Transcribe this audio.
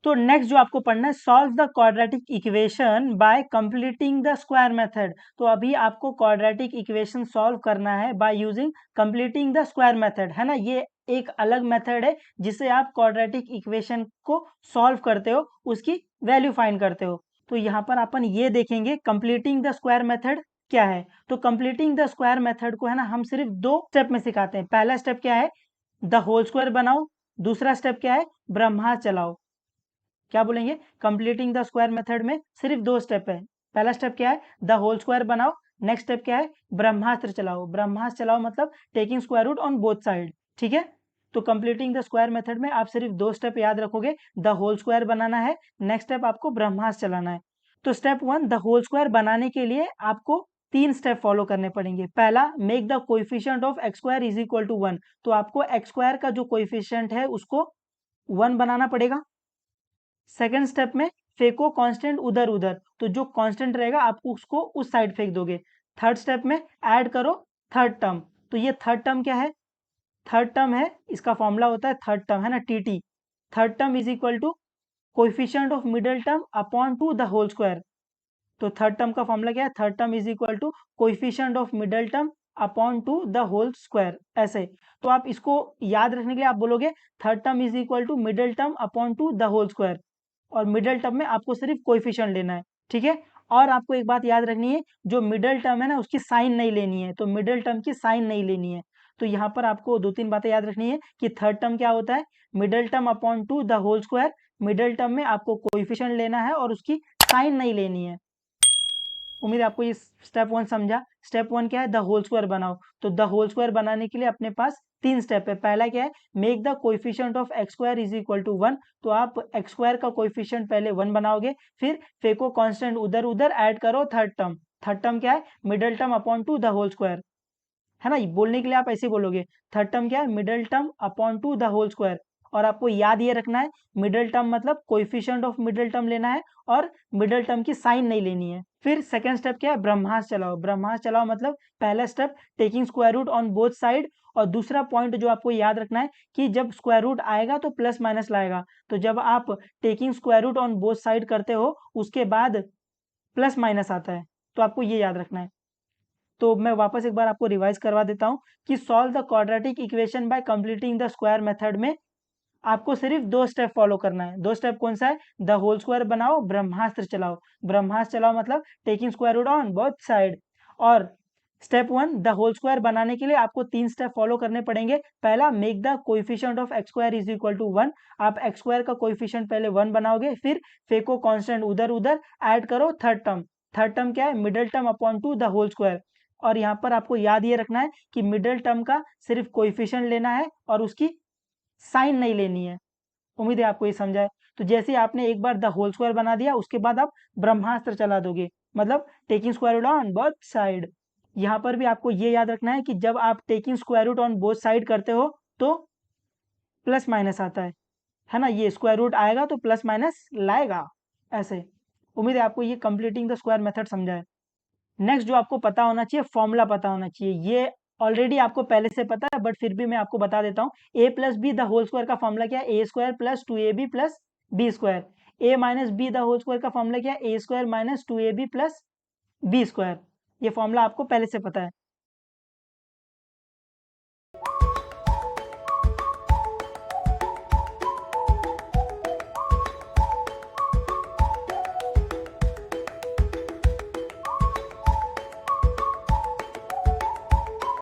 तो नेक्स्ट जो आपको पढ़ना है, solve the quadratic equation by completing the square method. तो अभी आपको क्वाड्रेटिक इक्वेशन सॉल्व करना है by using completing the square method, है ना। ये एक अलग मेथड है जिससे आप क्वाड्रेटिक इक्वेशन को सॉल्व करते हो, उसकी वैल्यू फाइंड करते हो। तो यहाँ पर अपन ये देखेंगे कंप्लीटिंग द स्क्वायर मेथड क्या है। तो कंप्लीटिंग द स्क्वायर मेथड को, है ना, हम सिर्फ 2 स्टेप में सिखाते हैं। पहला स्टेप क्या है, द होल स्क्वायर बनाओ। दूसरा स्टेप क्या है, ब्रह्मास्त्र चलाओ। क्या बोलेंगे, कंप्लीटिंग द स्क्वायर मेथड में सिर्फ 2 स्टेप है। पहला स्टेप क्या है, द होल स्क्वायर बनाओ। नेक्स्ट स्टेप क्या है, ब्रह्मास्त्र चलाओ। ब्रह्मास्त्र चलाओ मतलब taking square root on both side, ठीक है। तो कंप्लीटिंग द स्क्वायर मेथड में आप सिर्फ 2 स्टेप याद रखोगे, द होल स्क्वायर बनाना है, नेक्स्ट स्टेप आपको ब्रह्मास्त्र चलाना है। तो स्टेप 1, द होल स्क्वायर बनाने के लिए आपको 3 स्टेप फॉलो करने पड़ेंगे। पहला, make the coefficient of x square is equal to 1। तो आपको एक्स स्क्वायर का जो कोएफिशिएंट है उसको 1 बनाना पड़ेगा। सेकेंड स्टेप में फेंको कांस्टेंट उधर उधर, तो जो कांस्टेंट रहेगा आप उसको उस साइड फेंक दोगे। थर्ड स्टेप में ऐड करो थर्ड टर्म। तो ये थर्ड टर्म क्या है, थर्ड टर्म है, इसका फॉर्मूला होता है थर्ड टर्म, है ना, T. Third term is equal to coefficient of middle term upon two the whole square. तो थर्ड टर्म का फॉर्मूला क्या है, third term is equal to coefficient of middle term upon two the whole square, ऐसे। तो आप इसको याद रखने के लिए आप बोलोगे third term is equal to middle term upon two the whole square, और मिडिल टर्म में आपको सिर्फ कोएफिशिएंट लेना है, ठीक है। और आपको एक बात याद रखनी है, जो मिडिल टर्म है ना उसकी साइन नहीं लेनी है। तो मिडिल टर्म की साइन नहीं लेनी है। तो यहाँ पर आपको 2-3 बातें याद रखनी है कि थर्ड टर्म क्या होता है, middle term upon two the whole square. Middle term में आपको कोएफिशिएंट लेना है और उसकी साइन नहीं लेनी है। उम्मीद है आपको ये स्टेप 1 समझा। स्टेप 1 क्या है, द होल स्क्वायर बनाओ। तो द होल स्क्वायर बनाने के लिए अपने पास 3 स्टेप है। पहला क्या है, make the coefficient of x square is equal to 1। तो आप एक्स स्क्वायर का कोएफिशिएंट पहले 1 बनाओगे, फिर फेंको कांस्टेंट उधर उधर, ऐड करो थर्ड टर्म। थर्ड टर्म क्या है, middle term upon two the whole square, है ना। बोलने के लिए आप ऐसे बोलोगे, थर्ड टर्म क्या है, middle term upon two the whole square. और आपको याद ये रखना है, मिडिल टर्म मतलब कोएफिशिएंट ऑफ मिडिल टर्म लेना है और मिडिल टर्म की साइन नहीं लेनी है। फिर सेकंड स्टेप क्या है, ब्रह्मास्त्र चलाओ। ब्रह्मास्त्र चलाओ मतलब पहला step taking square root on both side, और दूसरा पॉइंट जो आपको याद रखना है कि जब स्क्वायर रूट आएगा तो प्लस माइनस लाएगा। तो जब आप taking square root on both side करते हो उसके बाद प्लस माइनस आता है, तो आपको ये याद रखना है। तो मैं वापस एक बार आपको रिवाइज करवा देता हूँ कि solve the quadratic equation by completing the square method में आपको सिर्फ 2 स्टेप फॉलो करना है। 2 स्टेप कौन सा है, द होल स्क्वायर बनाओ, ब्रह्मास्त्र चलाओ। ब्रह्मास्त्र चलाओ मतलब taking square root on both side. और स्टेप 1, द होल स्क्वायर बनाने के लिए आपको 3 स्टेप फॉलो करने पड़ेंगे। पहला, make the coefficient of x square is equal to 1। आप एक्स स्क्वायर का कोएफिशिएंट पहले 1 बनाओगे, फिर फेंको कांस्टेंट उधर उधर, ऐड करो थर्ड टर्म। थर्ड टर्म क्या है, middle term upon two the whole square. और यहाँ पर आपको याद ये रखना है कि मिडिल टर्म का सिर्फ कोएफिशिएंट लेना है और उसकी साइन नहीं लेनी है। उम्मीद है आपको ये समझा है। तो जैसे आपने एक बार द होल स्क्वायर बना दिया, उसके बाद आप ब्रह्मास्त्र चला दोगे, मतलब taking square root on both side. यहाँ पर भी आपको ये याद रखना है कि जब आप taking square root on both side करते हो तो प्लस माइनस आता है ना। ये स्क्वायर रूट आएगा तो प्लस माइनस लाएगा, ऐसे। उम्मीद है आपको ये कंप्लीटिंग द स्क्वायर मेथड समझा है। नेक्स्ट जो आपको पता होना चाहिए, फॉर्मूला पता होना चाहिए। ये ऑलरेडी आपको पहले से पता है, बट फिर भी मैं आपको बता देता हूँ। A plus B the whole square का फॉर्मूला क्या है, A square plus 2ab plus B square. A minus B the whole square का फॉर्मूला क्या है, A square minus 2ab plus B square. ये फॉर्मूला आपको पहले से पता है।